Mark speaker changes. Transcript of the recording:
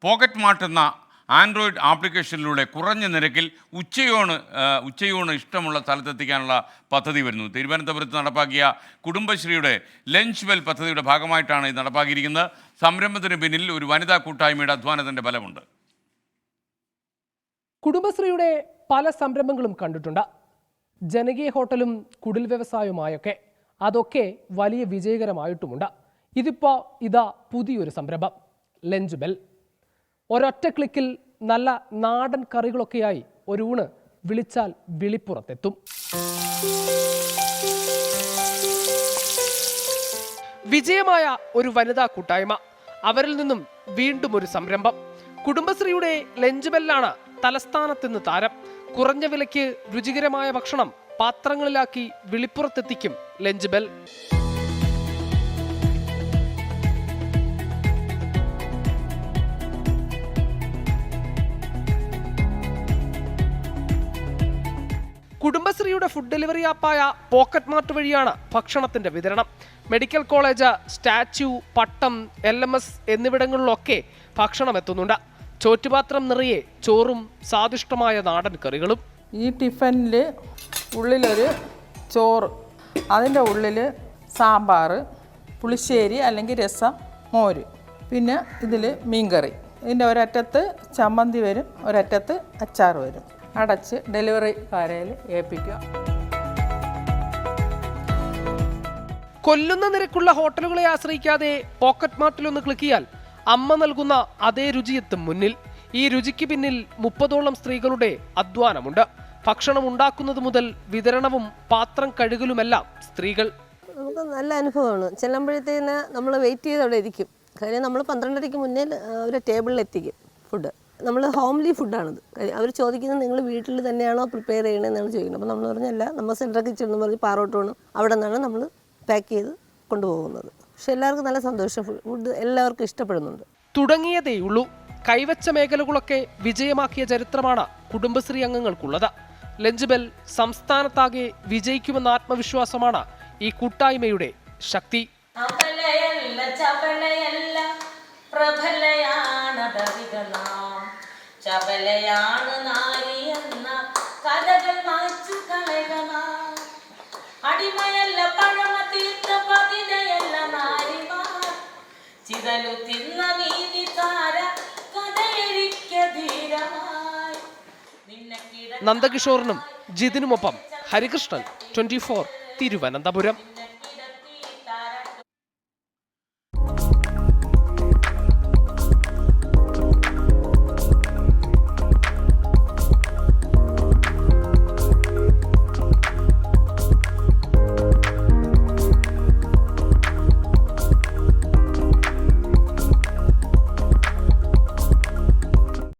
Speaker 1: Pocket mart എന്ന Android ആപ്ലിക്കേഷനിലൂടെ കുറഞ്ഞ നിരക്കിൽ ഉച്ചയൂണ് ഇഷ്ടമുള്ള സ്ഥലത്തെത്തിക്കാനുള്ള പദ്ധതി വരുന്നു. തിരുവനന്തപുരത്ത് നടപ്പാക്കിയ കുടുംബശ്രീയുടെ ലഞ്ച് ബെൽ പദ്ധതിയുടെ ഭാഗമായിട്ടാണ് ഇത് നടപ്പാക്കിയിരിക്കുന്നത്. സംരംഭത്തിന് പിന്നിൽ ഒരു വനിതാ കൂട്ടായ്മയുടെ അധ്വാനത്തിൻ്റെ ഫലമുണ്ട്.
Speaker 2: കുടുംബശ്രീയുടെ പല സംരംഭങ്ങളും കണ്ടിട്ടുണ്ട്. ജനകീയ ഹോട്ടലും കുടിൽ വ്യവസായവുമായൊക്കെ. അതൊക്കെ വലിയ വിജയകരമായിട്ടുമുണ്ട്. ഇതിപ്പോൾ ഇതാ പുതിയൊരു സംരംഭം, ലഞ്ച് ബെൽ. ഒരൊറ്റ ക്ലിക്കിൽ നല്ല നാടൻ കറികളൊക്കെയായി ഒരു ഊണ് വിളിച്ചാൽ വിളിപ്പുറത്തെത്തും. വിജയമായ ഒരു വനിതാ കൂട്ടായ്മ, അവരിൽ നിന്നും വീണ്ടും ഒരു സംരംഭം. കുടുംബശ്രീയുടെ ലഞ്ച് ബെല്ലാണ് തലസ്ഥാനത്ത് താരം. കുറഞ്ഞ വിലയ്ക്ക് രുചികരമായ ഭക്ഷണം പാത്രങ്ങളിലാക്കി വിളിപ്പുറത്തെത്തിക്കും ലഞ്ച് ബെൽ. കുടുംബശ്രീയുടെ ഫുഡ് ഡെലിവറി ആപ്പായ പോക്കറ്റ് മാർട്ട് വഴിയാണ് ഭക്ഷണത്തിന്റെ വിതരണം. മെഡിക്കൽ കോളേജ്, സ്റ്റാച്യു, പട്ടം, LMS എന്നിവിടങ്ങളിലൊക്കെ ഭക്ഷണം എത്തുന്നുണ്ട്. ചോറ്റുപാത്രം നിറയെ ചോറും സ്വാദിഷ്ടമായ നാടൻ കറികളും.
Speaker 3: ഈ ടിഫനിൽ ഉള്ളിലൊരു ചോറ്, അതിൻ്റെ ഉള്ളിൽ സാമ്പാർ, പുളിശ്ശേരി അല്ലെങ്കിൽ രസം, മോര്, പിന്നെ ഇതിൽ മീൻകറി. ഇതിൻ്റെ ഒരറ്റത്ത് ചമ്മന്തി വരും, ഒരറ്റത്ത് അച്ചാർ വരും. അടച്ച് ഡെലിവറിക്കാരയിൽ ഏൽപ്പിക്കുക.
Speaker 2: കൊല്ലുന്ന നിരക്കുള്ള ഹോട്ടലുകളെ ആശ്രയിക്കാതെ പോക്കറ്റ് മാർട്ടിലൊന്ന് ക്ലിക്ക് ചെയ്യാൽ അമ്മ നൽകുന്ന അതേ രുചിയെത്തും മുന്നിൽ. ഈ രുചിക്ക് പിന്നിൽ 30ഓളം സ്ത്രീകളുടെ അധ്വാനമുണ്ട്. ഭക്ഷണം ഉണ്ടാക്കുന്നത് മുതൽ വിതരണവും പാത്രം കഴുകലുമെല്ലാം സ്ത്രീകൾ.
Speaker 4: നമുക്ക് നല്ല അനുഭവമാണ്. ചെല്ലുമ്പോഴത്തേന് നമ്മൾ വെയിറ്റ് ചെയ്ത് അവിടെ ഇരിക്കും. കാര്യം നമ്മൾ 12:30 മുന്നേ ഒരു ടേബിളിൽ എത്തിക്കും ഫുഡ്. നമ്മൾ ഹോംലി ഫുഡാണത്. അവർ ചോദിക്കുന്നത് നിങ്ങൾ വീട്ടിൽ തന്നെയാണോ പ്രിപ്പയർ ചെയ്യണമെന്നാണ് ചോദിക്കുന്നത്. അപ്പോൾ നമ്മൾ പറഞ്ഞല്ല, നമ്മൾ സെൻട്രൽ കിച്ചൺ എന്ന് പറഞ്ഞ് പാറോട്ടോണ് അവിടെ നിന്നാണ് നമ്മൾ പാക്ക് ചെയ്ത് കൊണ്ടുപോകുന്നത്. പക്ഷെ എല്ലാവർക്കും നല്ല സന്തോഷം, ഫുഡ് എല്ലാവർക്കും ഇഷ്ടപ്പെടുന്നുണ്ട്.
Speaker 2: തുടങ്ങിയതേയുള്ളൂ. കൈവച്ച മേഖലകളൊക്കെ വിജയമാക്കിയ ചരിത്രമാണ് കുടുംബശ്രീ അംഗങ്ങൾക്കുള്ളത്. ലഞ്ച് ബെൽ സംസ്ഥാനത്താകെ വിജയിക്കുമെന്ന ആത്മവിശ്വാസമാണ് ഈ കൂട്ടായ്മയുടെ ശക്തി. നന്ദകിഷോറിനും ജിതിനുമൊപ്പം ഹരികൃഷ്ണൻ, 24 തിരുവനന്തപുരം.